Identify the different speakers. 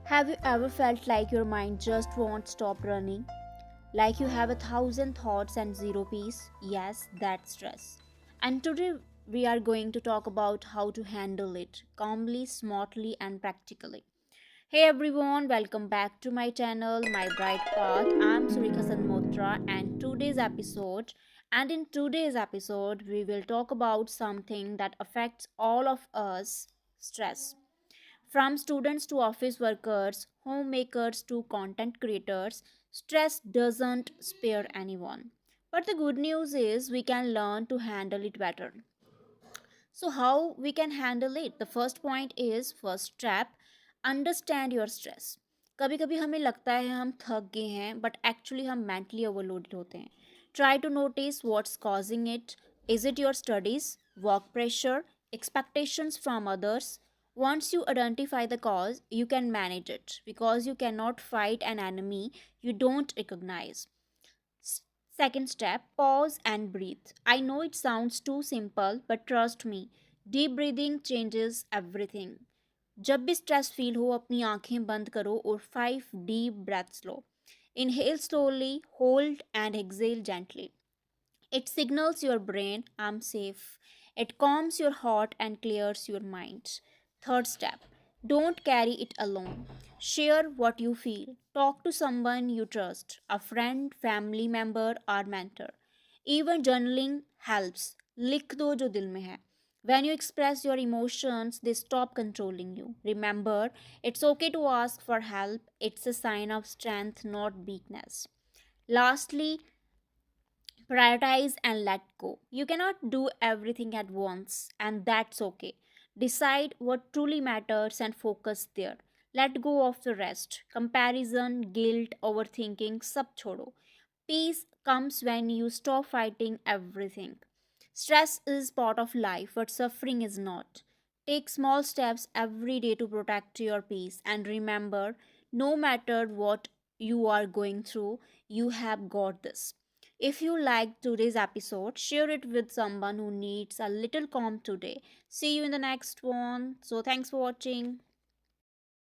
Speaker 1: Have you ever felt like your mind just won't stop running? Like you have 1,000 thoughts and zero peace? Yes, that's stress. And today we are going to talk about how to handle it calmly, smartly, and practically. Hey everyone, welcome back to my channel, My Bright Path. I'm Surika Sanmotra, and in today's episode, we will talk about something that affects all of us: stress. From students to office workers, homemakers to content creators, stress doesn't spare anyone. But the good news is we can learn to handle it better. So, how we can handle it? The first point is first step, understand your stress. कभी कभी हमें लगता है हम थक गए हैं but actually हम मेंटली ओवरलोडेड होते हैं. Try to notice what's causing it. Is it your studies, work pressure, expectations from others? Once you identify the cause, you can manage it because you cannot fight an enemy you don't recognize. Second step, pause and breathe. I know it sounds too simple, but trust me, deep breathing changes everything. जब भी stress feel हो अपनी आंखें बंद करो और 5 deep breaths low. Inhale slowly, hold and exhale gently. It signals your brain, I'm safe. It calms your heart and clears your mind. Third step, don't carry it alone. Share what you feel. Talk to someone you trust, a friend, family member, or mentor. Even journaling helps. लिख दो जो दिल में है. When you express your emotions, they stop controlling you. Remember, it's okay to ask for help. It's a sign of strength, not weakness. Lastly, prioritize and let go. You cannot do everything at once, and that's okay. Decide what truly matters and focus there. Let go of the rest. Comparison, guilt, overthinking, sab chodo. Peace comes when you stop fighting everything. Stress is part of life, but suffering is not. Take small steps every day to protect your peace, and remember, no matter what you are going through, you have got this. If you liked today's episode, share it with someone who needs a little calm today. See you in the next one. So, thanks for watching.